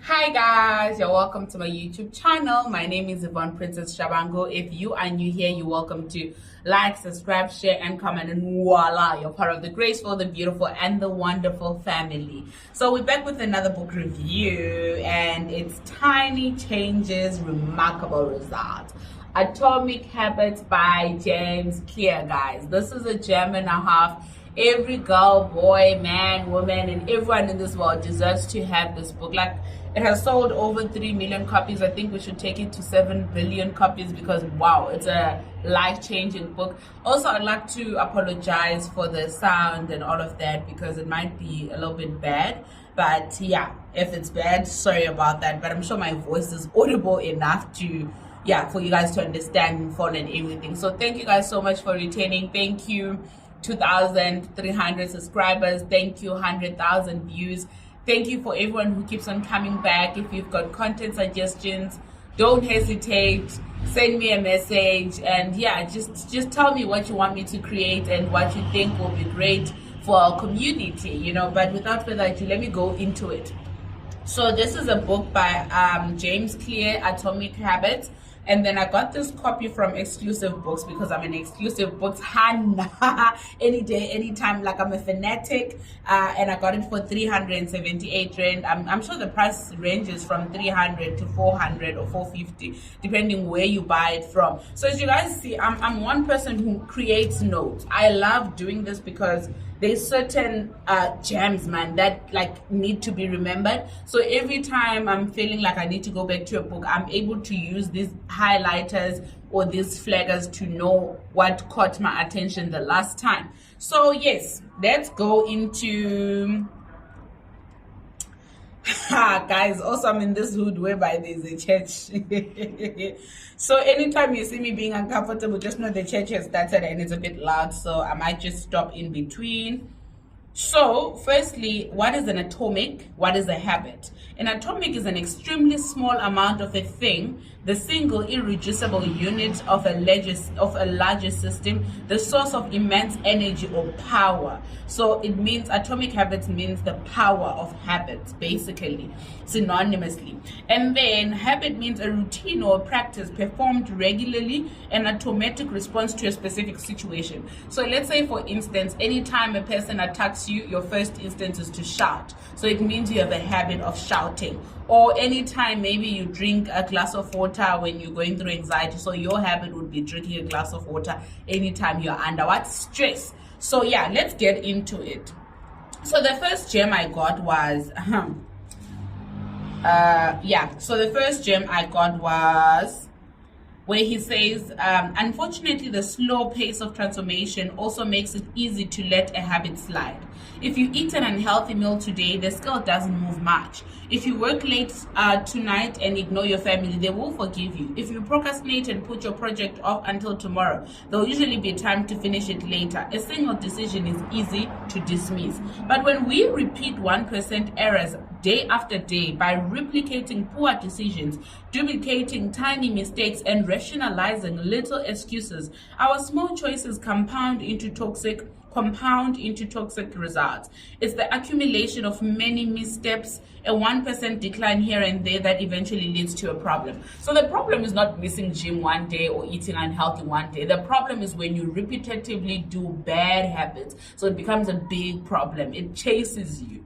Hi guys, you're welcome to my YouTube channel. My name is Yvonne Princess Shabango. If you are new here, you're welcome to like, subscribe, share, and comment, and voila, you're part of the graceful, the beautiful, and the wonderful family. So we're back with another book review, and it's Tiny Changes, Remarkable Results. Atomic Habits by James Clear, guys. This is a gem and a half. Every girl, boy, man, woman, and everyone in this world deserves to have this book. Like, it has sold over 3 million copies. I think we should take it to 7 billion copies because wow, it's a life-changing book. Also, I'd like to apologize for the sound and all of that because it might be a little bit bad. But yeah, if it's bad, sorry about that. But I'm sure my voice is audible enough to for you guys to understand and follow and everything. So thank you guys so much for retaining. Thank you 2,300 subscribers. Thank you 100,000 views. Thank you for everyone who keeps on coming back. If you've got content suggestions, don't hesitate, send me a message, and just tell me what you want me to create and what you think will be great for our community, but without further ado, let me go into it. So this is a book by James Clear, Atomic Habits. And then I got this copy from Exclusive Books because I'm an Exclusive Books fan. Any day, anytime, like I'm a fanatic. And I got it for 378 Rand. I'm sure the price ranges from 300 to 400 or 450, depending where you buy it from. So as you guys see, I'm one person who creates notes. I love doing this because there's certain gems, man, that like need to be remembered. So every time I'm feeling like I need to go back to a book, I'm able to use these highlighters or these flaggers to know what caught my attention the last time. So yes, let's go into guys. Also, I'm in this hood whereby there's a church. So anytime you see me being uncomfortable, just know the church has started and it's a bit loud, so I might just stop in between. So firstly, what is an atomic? What is a habit? An atomic is an extremely small amount of a thing, the single irreducible unit of a larger system, the source of immense energy or power. So it means atomic habits means the power of habits, basically, synonymously. And then habit means a routine or practice performed regularly, an automatic response to a specific situation. So let's say, for instance, anytime a person attacks you, your first instinct is to shout. So it means you have a habit of shouting. Or anytime maybe you drink a glass of water when you're going through anxiety, so your habit would be drinking a glass of water anytime you're under what? Stress. So yeah, let's get into it. So the first gem I got was so the first gem I got was where he says, unfortunately, the slow pace of transformation also makes it easy to let a habit slide. If you eat an unhealthy meal today, the scale doesn't move much. If you work late tonight and ignore your family, they will forgive you. If you procrastinate and put your project off until tomorrow, there'll usually be time to finish it later. A single decision is easy to dismiss. But when we repeat 1% errors day after day by replicating poor decisions, duplicating tiny mistakes, and rationalizing little excuses, our small choices compound into toxic results. It's the accumulation of many missteps, a 1% decline here and there that eventually leads to a problem. So the problem is not missing gym one day or eating unhealthy one day. The problem is when you repetitively do bad habits. So it becomes a big problem. It chases you.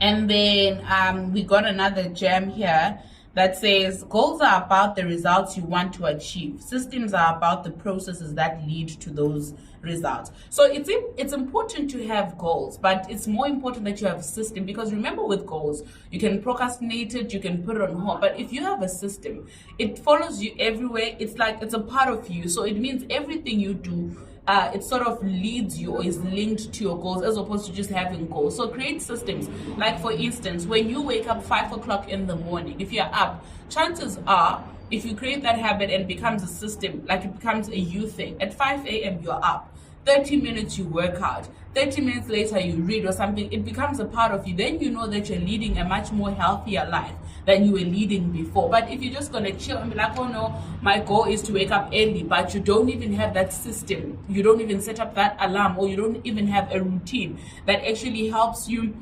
And then we got another gem here that says, goals are about the results you want to achieve. Systems are about the processes that lead to those results. So it's important to have goals, but it's more important that you have a system, because remember, with goals, you can procrastinate it, you can put it on hold, but if you have a system, it follows you everywhere. It's like it's a part of you. So it means everything you do, it sort of leads you or is linked to your goals, as opposed to just having goals. So create systems. Like, for instance, when you wake up 5 o'clock in the morning, if you're up, chances are, if you create that habit and it becomes a system, like it becomes a you thing, at 5 a.m. you're up. 30 minutes you work out, 30 minutes later you read or something, it becomes a part of you. Then you know that you're leading a much more healthier life than you were leading before. But if you're just gonna chill and be like, oh no, my goal is to wake up early, but you don't even have that system, you don't even set up that alarm, or you don't even have a routine that actually helps you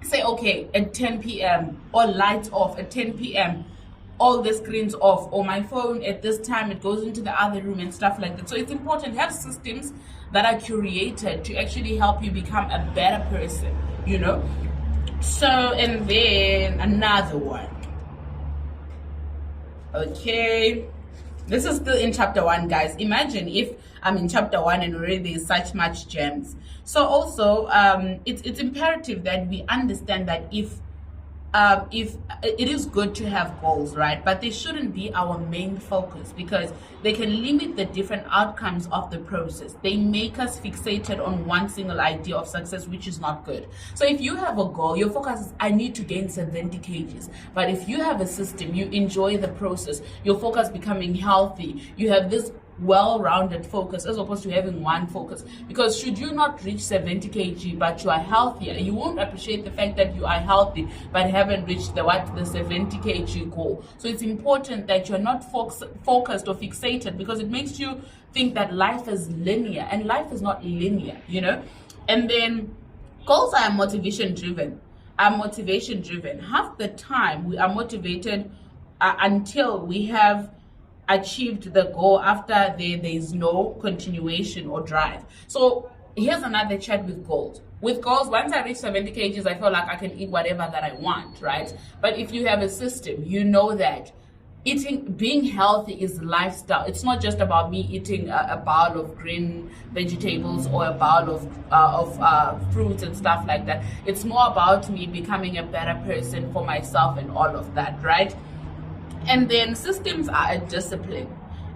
say, okay, at 10 p.m. all lights off at 10 p.m., all the screens off, or my phone at this time it goes into the other room and stuff like that. So it's important to have systems that are curated to actually help you become a better person, you know. So, and then another one. Okay, this is still in chapter 1, guys. Imagine if I'm in chapter 1 and already there's such much gems. So also it's imperative that we understand that if it is good to have goals, right, but they shouldn't be our main focus, because they can limit the different outcomes of the process. They make us fixated on one single idea of success, which is not good. So if you have a goal, your focus is, I need to gain 70 kgs. But if you have a system, you enjoy the process, your focus becoming healthy, you have this well-rounded focus as opposed to having one focus. Because should you not reach 70 kg but you are healthier, you won't appreciate the fact that you are healthy but haven't reached the 70 kg goal. So it's important that you're not focused or fixated, because it makes you think that life is linear, and life is not linear, you know. And then goals are motivation driven. Half the time we are motivated until we have achieved the goal. After there is no continuation or drive. So here's another chat with goals. With goals, once I reach 70 kgs, I feel like I can eat whatever that I want, right? But if you have a system, you know that being healthy is lifestyle. It's not just about me eating a bowl of green vegetables or a bowl of fruits and stuff like that. It's more about me becoming a better person for myself and all of that, right? And then systems are a discipline.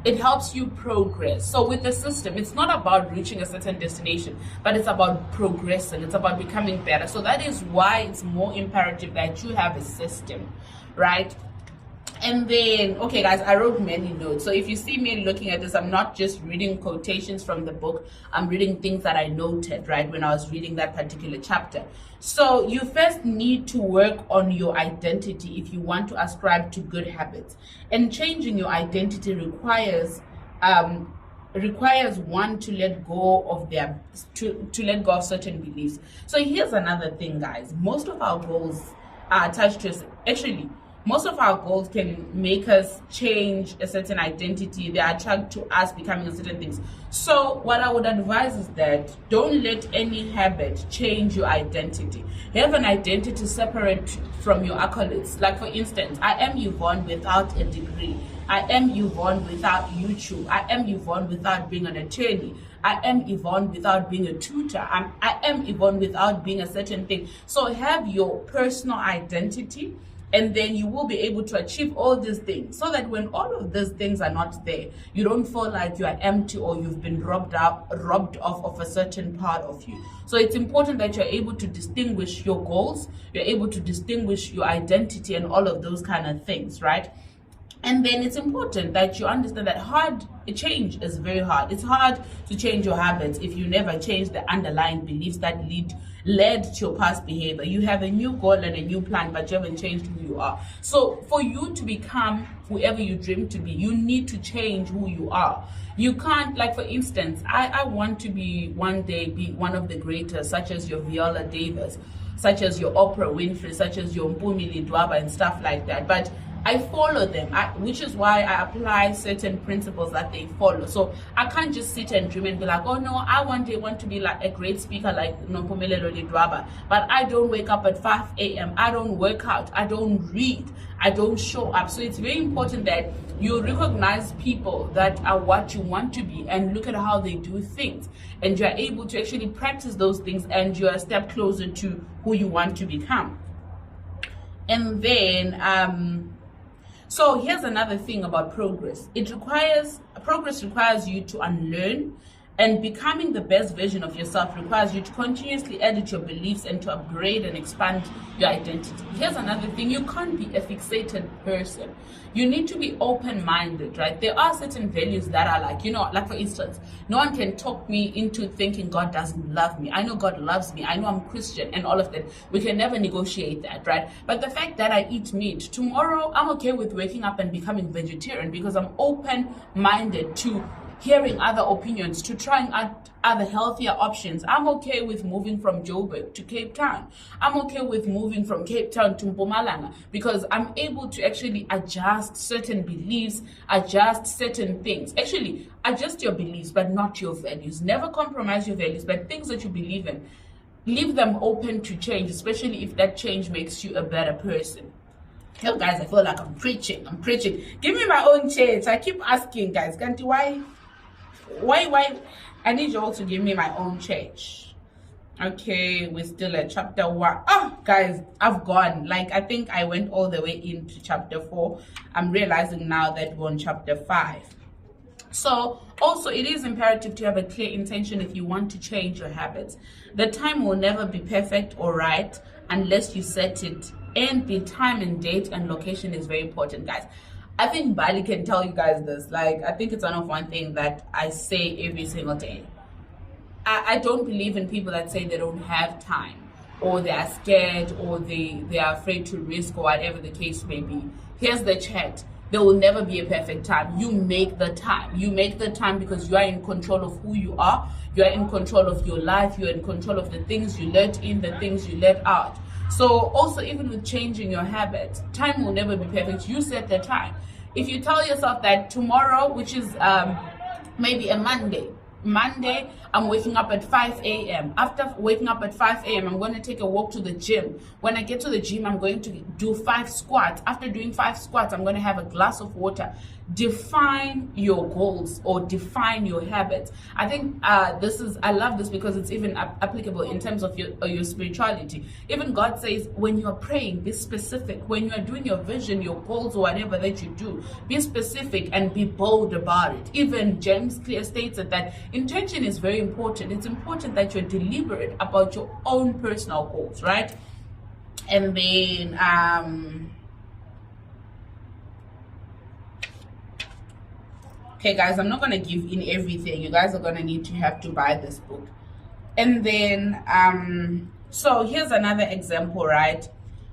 It helps you progress. So with the system, it's not about reaching a certain destination, but it's about progressing. It's about becoming better. So that is why it's more imperative that you have a system, right? And then, okay guys, I wrote many notes. So if you see me looking at this, I'm not just reading quotations from the book. I'm reading things that I noted, right, when I was reading that particular chapter. So you first need to work on your identity if you want to ascribe to good habits. And changing your identity requires one to let go of to let go of certain beliefs. So here's another thing, guys. Most of our goals are attached to, actually, most of our goals can make us change a certain identity. They are attracted to us becoming a certain things. So what I would advise is that don't let any habit change your identity. Have an identity separate from your accolades. Like for instance, I am Yvonne without a degree. I am Yvonne without YouTube. I am Yvonne without being an attorney. I am Yvonne without being a tutor. I am Yvonne without being a certain thing. So have your personal identity, and then you will be able to achieve all these things, so that when all of these things are not there, you don't feel like you are empty or you've been robbed off of a certain part of you. So it's important that you're able to distinguish your goals, you're able to distinguish your identity and all of those kind of things, right? And then it's important that you understand that change is very hard. It's hard to change your habits if you never change the underlying beliefs that led to your past behavior. You have a new goal and a new plan, but you haven't changed who you are. So for you to become whoever you dream to be, you need to change who you are. You can't, like for instance, I want to be one day be one of the greatest, such as your Viola Davis, such as your Oprah Winfrey, such as your Mpumi Lidwaba and stuff like that. But I follow them, which is why I apply certain principles that they follow. So I can't just sit and dream and be like, oh no, I one day want to be like a great speaker like Nompumelelo Lidwaba, but I don't wake up at 5 a.m. I don't work out, I don't read, I don't show up. So it's very important that you recognize people that are what you want to be and look at how they do things, and you're able to actually practice those things, and you're a step closer to who you want to become. And then so here's another thing about progress. Progress requires you to unlearn, and becoming the best version of yourself requires you to continuously edit your beliefs and to upgrade and expand your identity. Here's another thing. You can't be a fixated person. You need to be open-minded, right? There are certain values that are like, like for instance, no one can talk me into thinking God doesn't love me. I know God loves me. I know I'm Christian and all of that. We can never negotiate that, right? But the fact that I eat meat, tomorrow I'm okay with waking up and becoming vegetarian because I'm open-minded to hearing other opinions, to trying out other healthier options. I'm okay with moving from Joburg to Cape Town. I'm okay with moving from Cape Town to Mpumalanga because I'm able to actually adjust certain beliefs, adjust certain things. Actually, adjust your beliefs, but not your values. Never compromise your values, but things that you believe in, leave them open to change, especially if that change makes you a better person. Yo, guys, I feel like I'm preaching. Give me my own church. I keep asking, guys, Kanti, why? I need you all to give me my own church. Okay, we're still at chapter 1. Oh, guys, I've gone. Like, I think I went all the way into chapter 4. I'm realizing now that we're on chapter 5. So, also, it is imperative to have a clear intention if you want to change your habits. The time will never be perfect or right unless you set it. And the time and date and location is very important, guys. I think Bali can tell you guys this. Like, I think it's one thing that I say every single day. I don't believe in people that say they don't have time, or they are scared, or they are afraid to risk, or whatever the case may be. Here's the chat. There will never be a perfect time. You make the time. You make the time because you are in control of who you are. You are in control of your life. You are in control of the things you let in, the things you let out. So also, even with changing your habits, time will never be perfect. You set the time. If you tell yourself that tomorrow, which is maybe a Monday, I'm waking up at 5 a.m. After waking up at 5 a.m., I'm going to take a walk to the gym. When I get to the gym, I'm going to do 5 squats. After doing 5 squats, I'm going to have a glass of water. Define your goals or define your habits. I think I love this because it's even applicable in terms of your spirituality. Even God says, when you're praying, be specific. When you're doing your vision, your goals, or whatever that you do, be specific and be bold about it. Even James clear states that intention is very important. It's important that you're deliberate about your own personal goals, right? And then okay, guys, I'm not going to give in everything. You guys are going to have to buy this book. And then, so here's another example, right?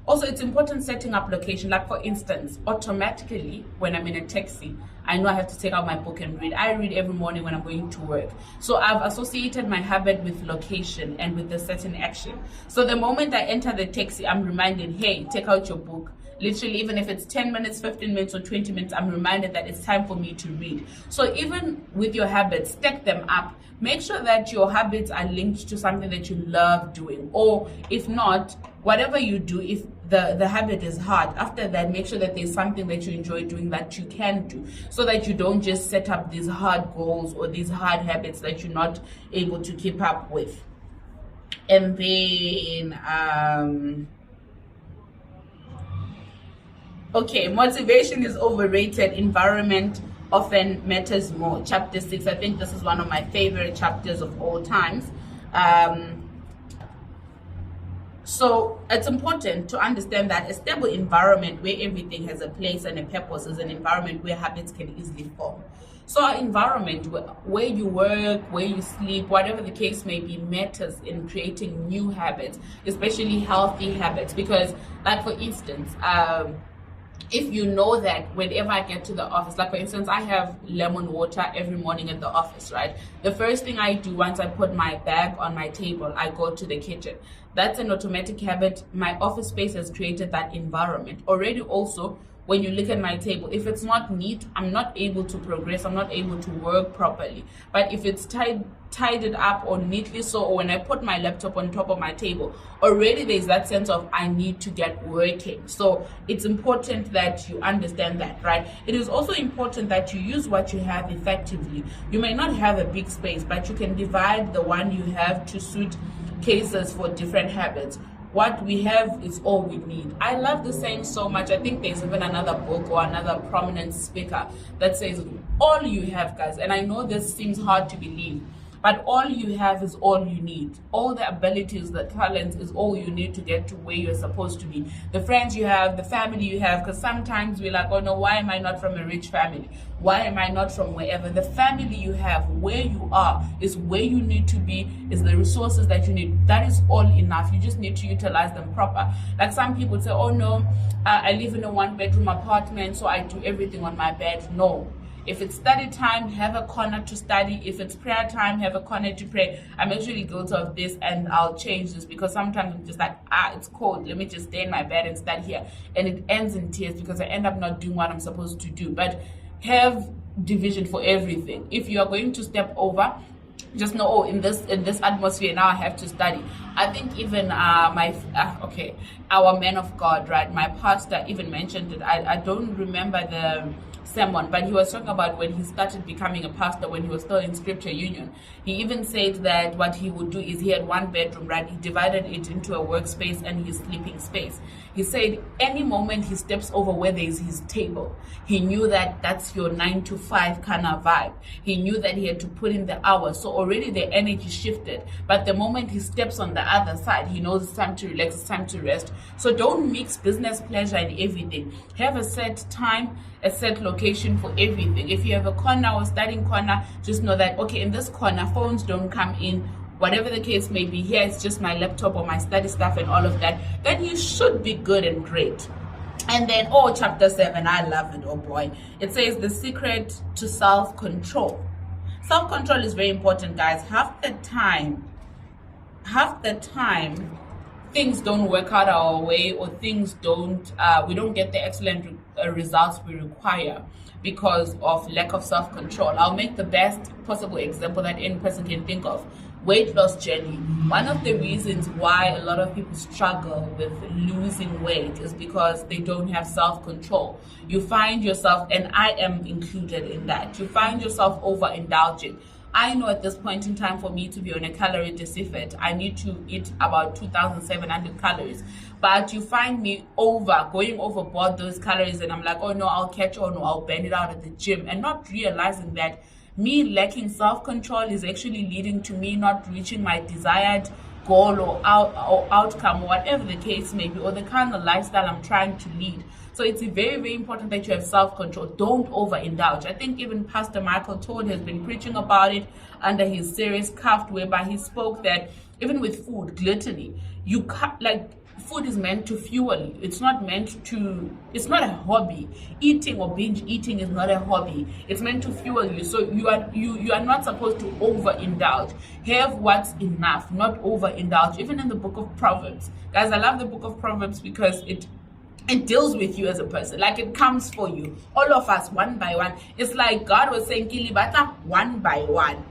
Also, it's important setting up location. Like, for instance, automatically, when I'm in a taxi, I know I have to take out my book and read. I read every morning when I'm going to work. So I've associated my habit with location and with a certain action. So the moment I enter the taxi, I'm reminded, hey, take out your book. Literally, even if it's 10 minutes, 15 minutes, or 20 minutes, I'm reminded that it's time for me to read. So even with your habits, stack them up. Make sure that your habits are linked to something that you love doing. Or if not, whatever you do, if the habit is hard, after that, make sure that there's something that you enjoy doing that you can do, so that you don't just set up these hard goals or these hard habits that you're not able to keep up with. And then, okay, motivation is overrated. Environment often matters more. Chapter 6. I think this is one of my favorite chapters of all times. So it's important to understand that a stable environment where everything has a place and a purpose is an environment where habits can easily form. So our environment, where you work, where you sleep, whatever the case may be, matters in creating new habits, especially healthy habits. Because, like, for instance, if you know that whenever I get to the office, like for instance, I have lemon water every morning at the office, right? The first thing I do once I put my bag on my table, I go to the kitchen. That's an automatic habit. My office space has created that environment. Already also, when you look at my table, if it's not neat, I'm not able to progress, I'm not able to work properly. But if it's tidied up or neatly so, or when I put my laptop on top of my table, already there's that sense of I need to get working. So it's important that you understand that, right? It is also important that you use what you have effectively. You may not have a big space, but you can divide the one you have to suit cases for different habits. What we have is all we need. I love the saying so much. I think there's even another book or another prominent speaker that says all you have, guys. And I know this seems hard to believe, but all you have is all you need. All the abilities, the talents is all you need to get to where you're supposed to be. The friends you have, the family you have, because sometimes we're like, oh no, why am I not from a rich family? Why am I not from wherever? The family you have, where you are, is where you need to be, is the resources that you need. That is all enough. You just need to utilize them proper. Like some people say, oh no, I live in a 1-bedroom apartment, so I do everything on my bed. No. If it's study time, have a corner to study. If it's prayer time, have a corner to pray. I'm actually guilty of this, and I'll change this because sometimes I'm just like, it's cold, let me just stay in my bed and study here, and it ends in tears because I end up not doing what I'm supposed to do. But have division for everything. If you are going to step over, just know, oh, in this atmosphere now I have to study. I think even our man of God, right, my pastor even mentioned it. I don't remember the sermon, but he was talking about when he started becoming a pastor, when he was still in Scripture Union. He even said that what he would do is he had one bedroom, right? He divided it into a workspace and his sleeping space. He said any moment he steps over where there is his table, he knew that that's your 9 to 5 kind of vibe. He knew that he had to put in the hours, so already the energy shifted. But the moment he steps on the other side, he knows it's time to relax, it's time to rest. So don't mix business, pleasure, and everything. Have a set time, a set location for everything. If you have a corner or studying corner, just know that, okay, in this corner, phones don't come in. Whatever the case may be, here it's just my laptop or my study stuff and all of that. Then you should be good and great. And then, chapter 7, I love it, oh boy. It says the secret to self-control. Self-control is very important, guys. Half the time, things don't work out our way, or things we don't get the excellent results we require because of lack of self-control. I'll make the best possible example that any person can think of. Weight loss journey. One of the reasons why a lot of people struggle with losing weight is because they don't have self-control. You find yourself, and I am included in that, you find yourself overindulging. I know at this point in time, for me to be on a calorie deficit, I need to eat about 2,700 calories. But you find me going overboard those calories, and I'm like, oh no, I'll catch on, or I'll burn it out at the gym, and not realizing that me lacking self-control is actually leading to me not reaching my desired goal or outcome, or whatever the case may be, or the kind of lifestyle I'm trying to lead. So it's very, very important that you have self-control. Don't overindulge. I think even Pastor Michael Todd has been preaching about it under his series Cuffed, whereby he spoke that even with food, gluttony, you can't, food is meant to fuel you. It's not a hobby. Eating or binge eating is not a hobby. It's meant to fuel you. So you are not supposed to overindulge. Have what's enough, not overindulge. Even in the book of Proverbs. Guys, I love the book of Proverbs because it deals with you as a person. Like, it comes for you. All of us, one by one. It's like God was saying, Kilibata, one by one.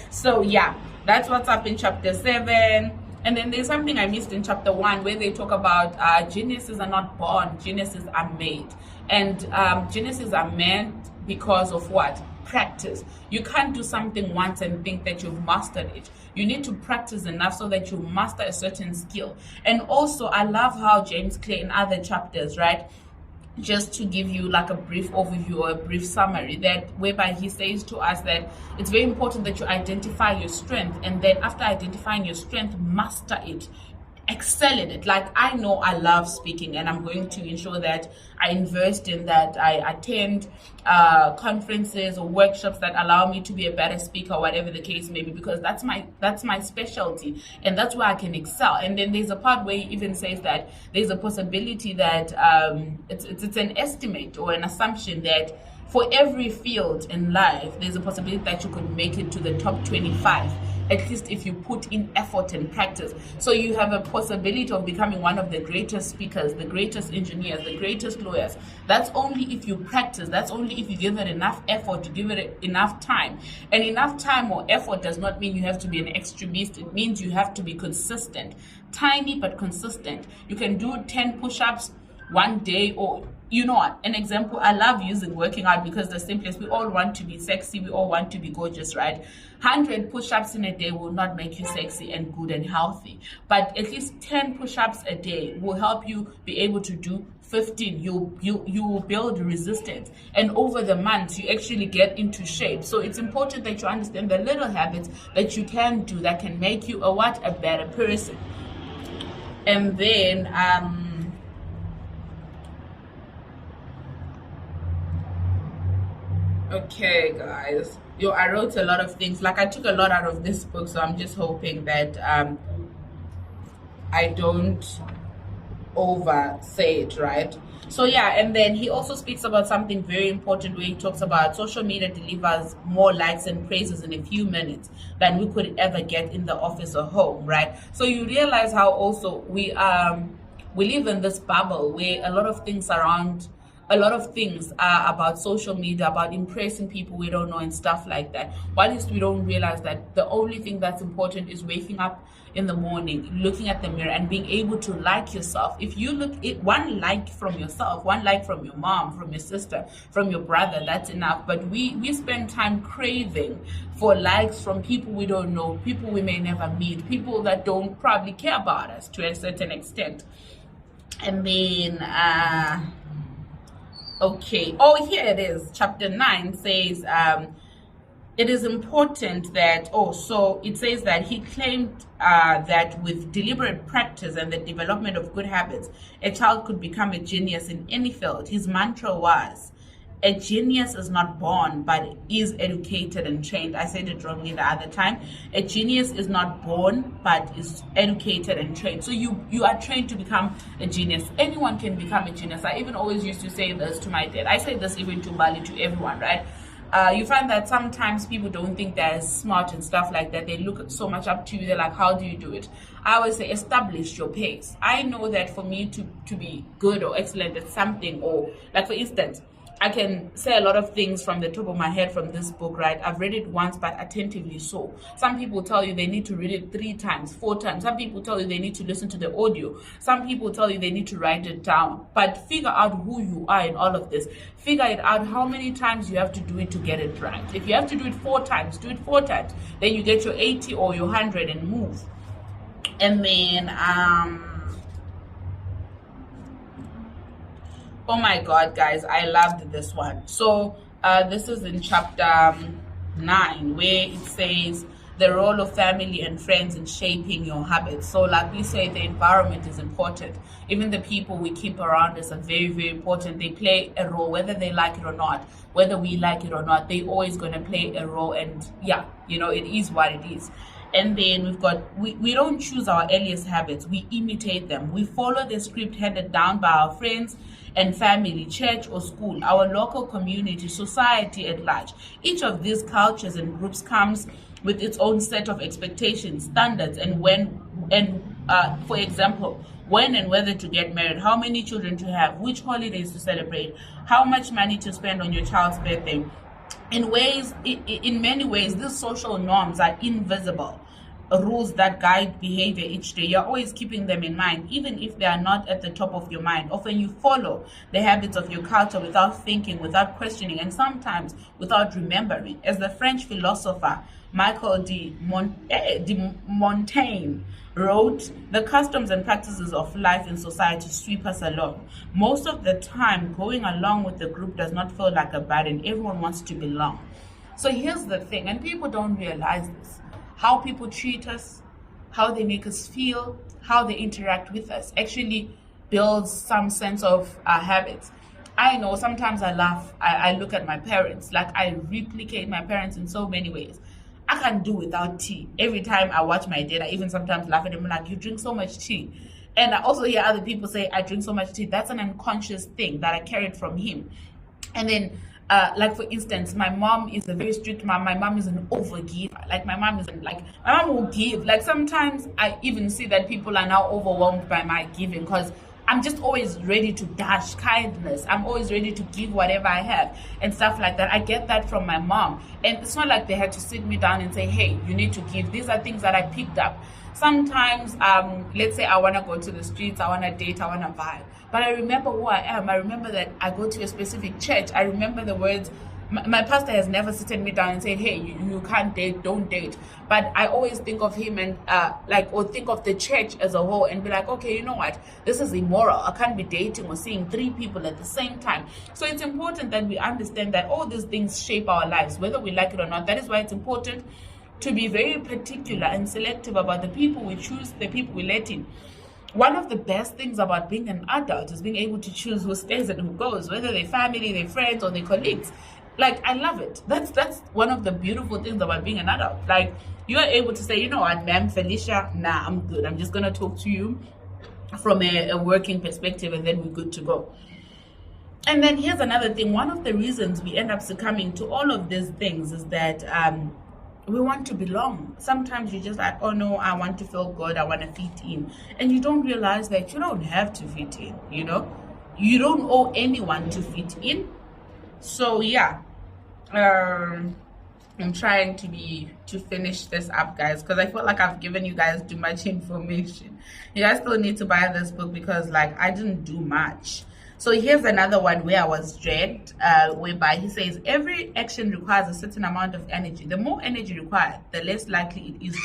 So yeah, that's what's up in chapter 7. And then there's something I missed in chapter 1 where they talk about geniuses are not born, geniuses are made. And geniuses are meant because of what? Practice. You can't do something once and think that you've mastered it. You need to practice enough so that you master a certain skill. And also, I love how James Clear in other chapters, right? Just to give you like a brief overview or a brief summary, that whereby he says to us that it's very important that you identify your strength, and then after identifying your strength, master it, excel in it. Like, I know I love speaking, and I'm going to ensure that I invest in that. I attend conferences or workshops that allow me to be a better speaker, whatever the case may be, because that's my specialty, and that's where I can excel. And then there's a part where he even says that there's a possibility that it's an estimate or an assumption that for every field in life, there's a possibility that you could make it to the top 25, at least if you put in effort and practice. So you have a possibility of becoming one of the greatest speakers, the greatest engineers, the greatest lawyers. That's only if you practice. That's only if you give it enough effort, to give it enough time. And enough time or effort does not mean you have to be an extremist. It means you have to be consistent. Tiny but consistent. You can do 10 push-ups one day, or you know what, an example I love using working out, because the simplest, we all want to be sexy, we all want to be gorgeous, right? 100 push-ups in a day will not make you sexy and good and healthy, but at least 10 push-ups a day will help you be able to do 15. You will build resistance, and over the months you actually get into shape. So it's important that you understand the little habits that you can do that can make you a better person. And then okay, guys. I wrote a lot of things. Like, I took a lot out of this book, so I'm just hoping that I don't oversay it, right? So yeah, and then he also speaks about something very important where he talks about social media delivers more likes and praises in a few minutes than we could ever get in the office or home, right? So you realize how also we live in this bubble where a lot of things are about social media, about impressing people we don't know and stuff like that. While we don't realize that the only thing that's important is waking up in the morning, looking at the mirror and being able to like yourself. If you look at one like from yourself, one like from your mom, from your sister, from your brother, that's enough. But we spend time craving for likes from people we don't know, people we may never meet, people that don't probably care about us to a certain extent. And then okay, oh, here it is. Chapter 9 says it is important that, so it says that he claimed that with deliberate practice and the development of good habits, a child could become a genius in any field. His mantra was, a genius is not born, but is educated and trained. I said it wrongly the other time. A genius is not born, but is educated and trained. So you are trained to become a genius. Anyone can become a genius. I even always used to say this to my dad. I say this even to Bali, to everyone, right? You find that sometimes people don't think they're smart and stuff like that. They look so much up to you. They're like, how do you do it? I always say, establish your pace. I know that for me to be good or excellent at something, or like for instance, I can say a lot of things from the top of my head from this book, right? I've read it once, but attentively so. Some people tell you they need to read it 3 times, 4 times. Some people tell you they need to listen to the audio. Some people tell you they need to write it down. But figure out who you are in all of this. Figure it out how many times you have to do it to get it right. If you have to do it 4 times, do it 4 times. Then you get your 80 or your 100 and move. And then, oh my God, guys, I loved this one. So this is in chapter 9, where it says the role of family and friends in shaping your habits. So like we say, the environment is important. Even the people we keep around us are very, very important. They play a role, whether they like it or not, whether we like it or not, they always going to play a role. And yeah, you know, it is what it is. And then we've got, we don't choose our earliest habits, we imitate them. We follow the script handed down by our friends and family, church or school, our local community, society at large. Each of these cultures and groups comes with its own set of expectations, standards, and for example, when and whether to get married, how many children to have, which holidays to celebrate, how much money to spend on your child's birthday. In many ways, these social norms are invisible rules that guide behavior each day. You're always keeping them in mind, even if they are not at the top of your mind. Often you follow the habits of your culture without thinking, without questioning, and sometimes without remembering. As the French philosopher Michael de Montaigne wrote, the customs and practices of life in society sweep us along. Most of the time, going along with the group does not feel like a burden. Everyone wants to belong. So here's the thing, and people don't realize this. How people treat us, how they make us feel, how they interact with us actually builds some sense of habits. I know sometimes I laugh, I look at my parents, like I replicate my parents in so many ways. I can't do without tea. Every time I watch my dad, I even sometimes laugh at him like, you drink so much tea. And I also hear other people say, I drink so much tea. That's an unconscious thing that I carried from him. And then, like for instance, my mom is a very strict mom. My mom is an overgiver. Like my mom will give. Like sometimes I even see that people are now overwhelmed by my giving because I'm just always ready to dash kindness. I'm always ready to give whatever I have and stuff like that. I get that from my mom. And it's not like they had to sit me down and say, hey, you need to give. These are things that I picked up. Sometimes, let's say I want to go to the streets, I want to date, I want to vibe. But I remember who I am. I remember that I go to a specific church. I remember the words. My pastor has never sitting me down and said, hey, you can't date, don't date. But I always think of him and or think of the church as a whole and be like, okay, you know what? This is immoral. I can't be dating or seeing 3 people at the same time. So it's important that we understand that all these things shape our lives, whether we like it or not. That is why it's important to be very particular and selective about the people we choose, the people we let in. One of the best things about being an adult is being able to choose who stays and who goes, whether they're family, they're friends, or they're colleagues. Like, I love it. That's one of the beautiful things about being an adult. Like, you are able to say, you know what, ma'am, Felicia, nah, I'm good. I'm just going to talk to you from a working perspective, and then we're good to go. And then here's another thing. One of the reasons we end up succumbing to all of these things is that we want to belong. Sometimes you're just like, oh no, I want to feel good, I want to fit in. And you don't realize that you don't have to fit in, you know? You don't owe anyone to fit in. So yeah, I'm trying to finish this up, guys, because I feel like I've given you guys too much information. You guys still need to buy this book because like I didn't do much. So here's another one where I was dragged, whereby he says every action requires a certain amount of energy. The more energy required, the less likely it is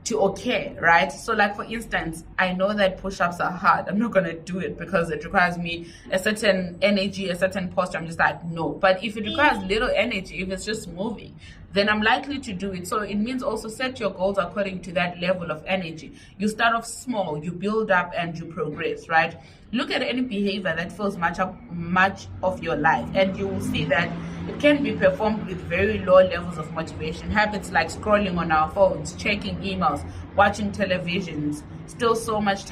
to occur, right? So like for instance, I know that push-ups are hard. I'm not gonna do it because it requires me a certain energy, a certain posture. I'm just like, no. But if it requires little energy, if it's just moving, then I'm likely to do it. So it means also set your goals according to that level of energy. You start off small, you build up, and you progress, right? Look at any behavior that fills much of your life, and you will see that it can be performed with very low levels of motivation. Habits like scrolling on our phones, checking emails, watching televisions, still so much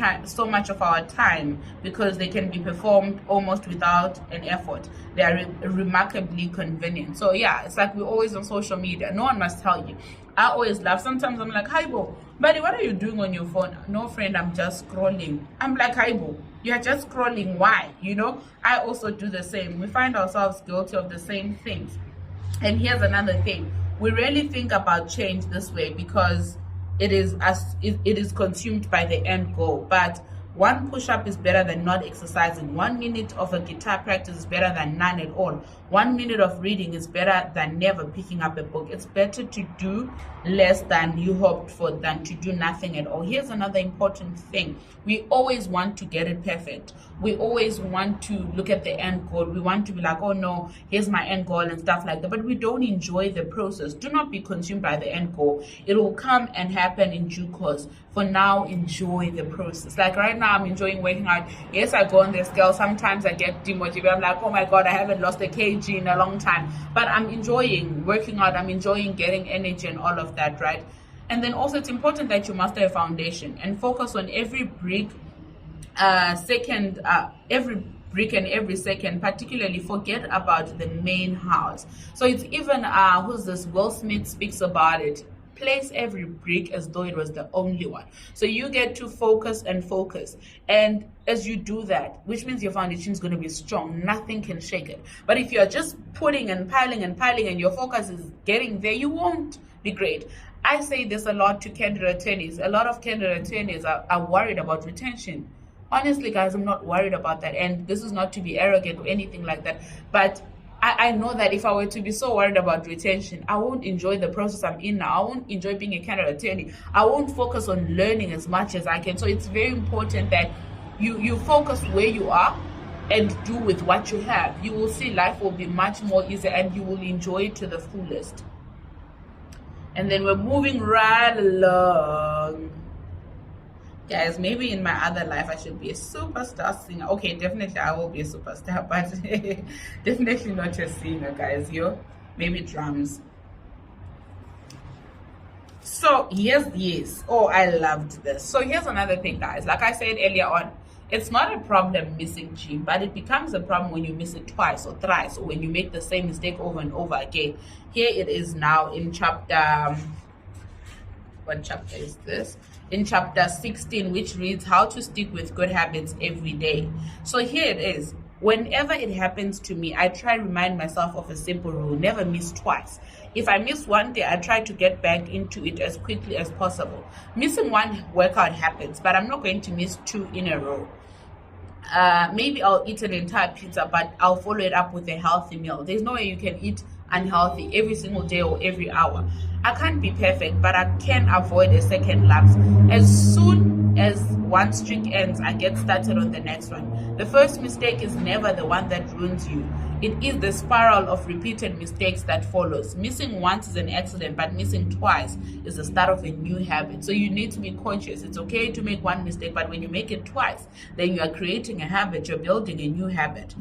of our time, because they can be performed almost without an effort. They are remarkably convenient. So yeah, it's like we're always on social media. No one must tell you. I always laugh. Sometimes I'm like, hi Bo, buddy, what are you doing on your phone? No friend, I'm just scrolling. I'm like, hi Bo, you're just scrolling. Why? You know, I also do the same. We find ourselves guilty of the same things. And here's another thing. We rarely think about change this way because it is consumed by the end goal. But one push-up is better than not exercising. 1 minute of a guitar practice is better than none at all. 1 minute of reading is better than never picking up a book. It's better to do less than you hoped for than to do nothing at all. Here's another important thing. We always want to get it perfect. We always want to look at the end goal. We want to be like, oh no, here's my end goal and stuff like that. But we don't enjoy the process. Do not be consumed by the end goal. It will come and happen in due course. For now, enjoy the process. Like right now, I'm enjoying working out. Yes, I go on the scale. Sometimes I get demotivated. I'm like, oh my God, I haven't lost a kg in a long time. But I'm enjoying working out. I'm enjoying getting energy and all of that, right? And then also it's important that you master a foundation and focus on every brick and every second, particularly forget about the main house. So it's even who's this, Will Smith speaks about it. Place every brick as though it was the only one. So you get to focus and focus. And as you do that, which means your foundation is going to be strong, nothing can shake it. But if you're just putting and piling and your focus is getting there, you won't be great. I say this a lot to candidate attorneys. A lot of candidate attorneys are worried about retention. Honestly, guys, I'm not worried about that. And this is not to be arrogant or anything like that. But I know that if I were to be so worried about retention, I won't enjoy the process I'm in now. I won't enjoy being a candidate attorney. I won't focus on learning as much as I can. So it's very important that you focus where you are and do with what you have. You will see life will be much more easier and you will enjoy it to the fullest. And then we're moving right along. Guys, maybe in my other life I should be a superstar singer. Okay, definitely I will be a superstar, but definitely not a singer, guys. Maybe drums. So yes. Oh, I loved this. So here's another thing, guys. Like I said earlier on, it's not a problem missing gym, but it becomes a problem when you miss it twice or thrice, or when you make the same mistake over and over again. Here it is now in chapter, what chapter is this? In chapter 16, which reads how to stick with good habits every day. So here it is. Whenever it happens to me, I try to remind myself of a simple rule: never miss twice. If I miss one day, I try to get back into it as quickly as possible. Missing one workout happens, but I'm not going to miss 2 in a row. Maybe I'll eat an entire pizza, but I'll follow it up with a healthy meal. There's no way you can eat unhealthy every single day or every hour. I can't be perfect, but I can avoid a second lapse. As soon as one streak ends, I get started on the next one. The first mistake is never the one that ruins you. It is the spiral of repeated mistakes that follows. Missing once is an accident, but missing twice is the start of a new habit. So you need to be conscious. It's okay to make one mistake, but when you make it twice, then you are creating a habit. You're building a new habit.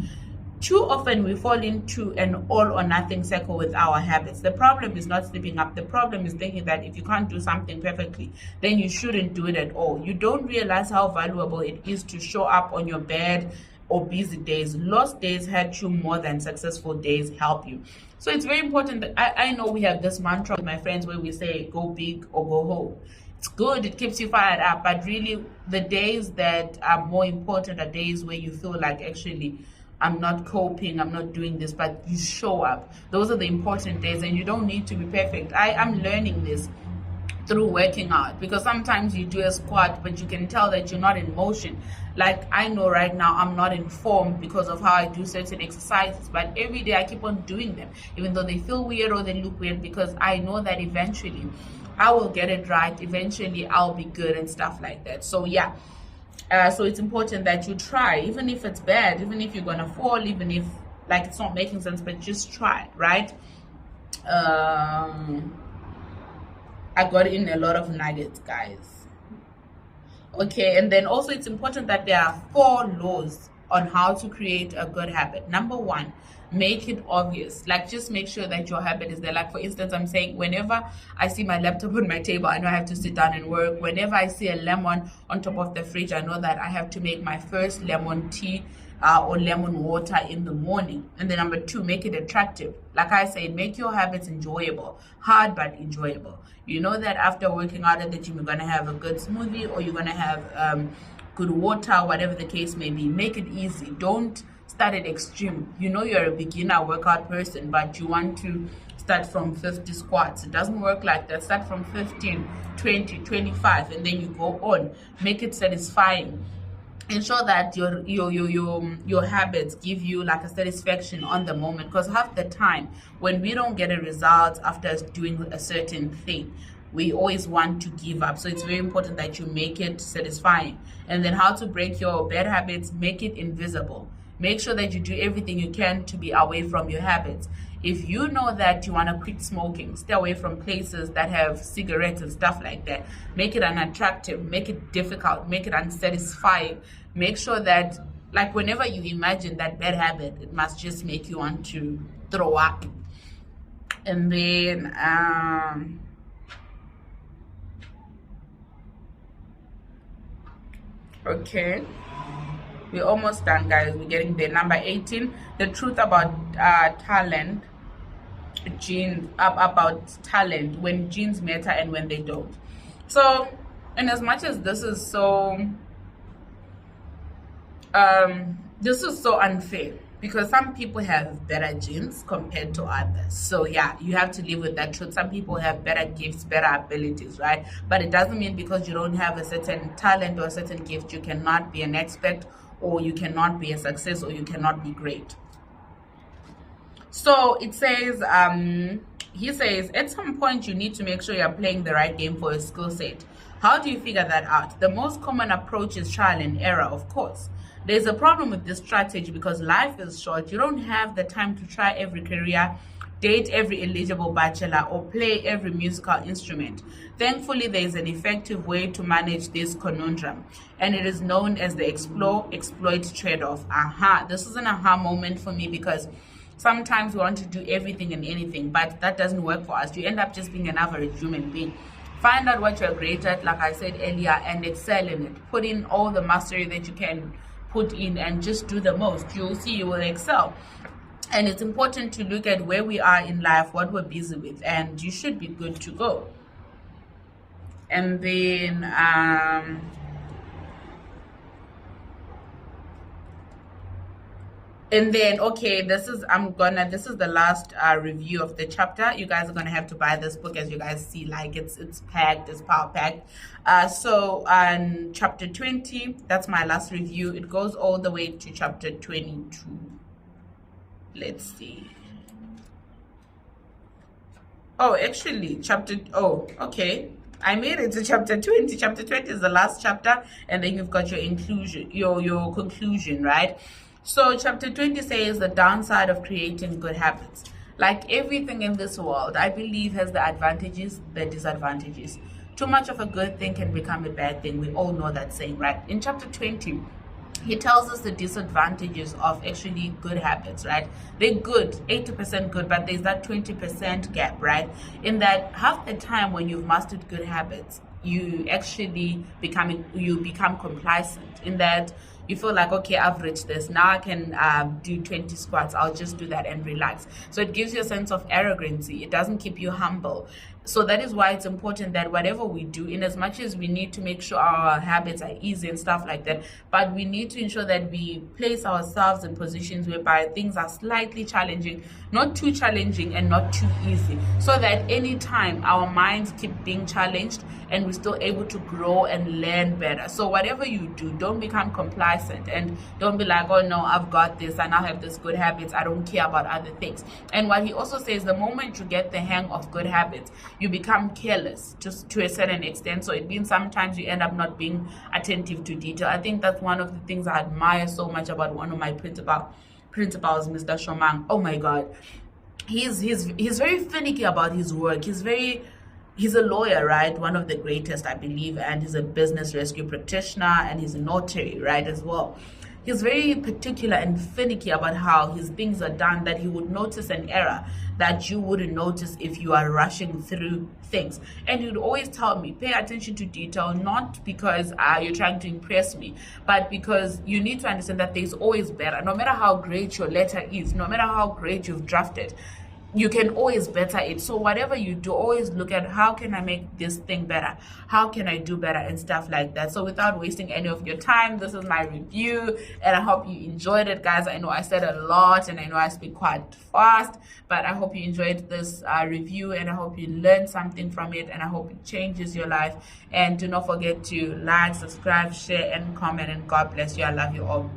Too often we fall into an all or nothing cycle with our habits. The problem is not slipping up. The problem is thinking that if you can't do something perfectly, then you shouldn't do it at all. You don't realize how valuable it is to show up on your bad or busy days. Lost days hurt you more than successful days help you. So it's very important that I know we have this mantra with my friends where we say go big or go home. It's good, it keeps you fired up, but really the days that are more important are days where you feel like, actually, I'm not coping, I'm not doing this, but you show up. Those are the important days, and you don't need to be perfect. I'm learning this through working out, because sometimes you do a squat but you can tell that you're not in motion. Like, I know right now I'm not in form because of how I do certain exercises, but every day I keep on doing them, even though they feel weird or they look weird, because I know that eventually I will get it right, eventually I'll be good and stuff like that. So yeah, so it's important that you try, even if it's bad, even if you're gonna fall, even if like it's not making sense, but just try, right? I got in a lot of nuggets, guys. Okay, and then also it's important that there are 4 laws on how to create a good habit. Number 1, make it obvious. Like, just make sure that your habit is there. Like, for instance, I'm saying whenever I see my laptop on my table, I know I have to sit down and work. Whenever I see a lemon on top of the fridge, I know that I have to make my first lemon tea or lemon water in the morning. And then number 2, make it attractive. Like I said, make your habits enjoyable. Hard but enjoyable. You know that after working out at the gym, you're going to have a good smoothie, or you're going to have good water, whatever the case may be. Make it easy. Don't start at extreme. You know you're a beginner workout person, but you want to start from 50 squats. It doesn't work like that. Start from 15, 20, 25, and then you go on. Make it satisfying. Ensure that your habits give you like a satisfaction on the moment, because half the time when we don't get a result after doing a certain thing, we always want to give up. So it's very important that you make it satisfying. And then how to break your bad habits: make it invisible. Make sure that you do everything you can to be away from your habits. If you know that you want to quit smoking, stay away from places that have cigarettes and stuff like that. Make it unattractive, make it difficult, make it unsatisfying. Make sure that, like, whenever you imagine that bad habit, it must just make you want to throw up. And then okay, we're almost done, guys. We're getting there. Number 18, the truth about talent, genes, about talent, when genes matter and when they don't. So, and as much as this is so unfair, because some people have better genes compared to others. So yeah, you have to live with that truth. Some people have better gifts, better abilities, right? But it doesn't mean because you don't have a certain talent or a certain gift, you cannot be an expert, or you cannot be a success, or you cannot be great. So it says, he says, at some point you need to make sure you're playing the right game for a skill set. How do you figure that out? The most common approach is trial and error, of course. There's a problem with this strategy because life is short. You don't have the time to try every career, date every eligible bachelor, or play every musical instrument. Thankfully, there is an effective way to manage this conundrum, and it is known as the explore-exploit trade-off. This is an aha moment for me, because sometimes we want to do everything and anything, but that doesn't work for us. You end up just being an average human being. Find out what you're great at, like I said earlier, and excel in it. Put in all the mastery that you can put in and just do the most. You'll see you will excel. And it's important to look at where we are in life, what we're busy with, and you should be good to go. And then okay, this is the last review of the chapter. You guys are gonna have to buy this book. As you guys see, like, it's packed, it's power packed. So on chapter 20, that's my last review. It goes all the way to chapter 22. Let's see. Oh, actually, okay, I made it to chapter 20. Chapter 20 is the last chapter, and then you've got your inclusion, your conclusion, right? So chapter 20 says the downside of creating good habits. Like everything in this world, I believe has the advantages, the disadvantages. Too much of a good thing can become a bad thing. We all know that saying, right? In chapter 20, he tells us the disadvantages of actually good habits, right? They're good, 80% good, but there's that 20% gap, right? In that half the time when you've mastered good habits, you actually become complacent, in that you feel like, okay, I've reached this, now I can do 20 squats, I'll just do that and relax. So it gives you a sense of arrogancy, it doesn't keep you humble. So that is why it's important that whatever we do, in as much as we need to make sure our habits are easy and stuff like that, but we need to ensure that we place ourselves in positions whereby things are slightly challenging, not too challenging and not too easy, so that anytime our minds keep being challenged and we're still able to grow and learn better. So whatever you do, don't become complacent and don't be like, oh no, I've got this, I now have this good habits, I don't care about other things. And what he also says, the moment you get the hang of good habits, you become careless just to a certain extent. So it means sometimes you end up not being attentive to detail. I think that's one of the things I admire so much about one of my principals, Mr. Shomang. Oh my God, he's very finicky about his work. He's a lawyer, right? One of the greatest, I believe, and he's a business rescue practitioner, and he's a notary, right, as well. He's very particular and finicky about how his things are done, that he would notice an error that you wouldn't notice if you are rushing through things. And he would always tell me, pay attention to detail, not because you're trying to impress me, but because you need to understand that there's always better. No matter how great your letter is, no matter how great you've drafted, you can always better it. So whatever you do, always look at, how can I make this thing better? How can I do better, and stuff like that. So without wasting any of your time, this is my review, and I hope you enjoyed it, guys. I know I said a lot and I know I speak quite fast, but I hope you enjoyed this review, and I hope you learned something from it, and I hope it changes your life. And do not forget to like, subscribe, share, and comment, and God bless you. I love you all.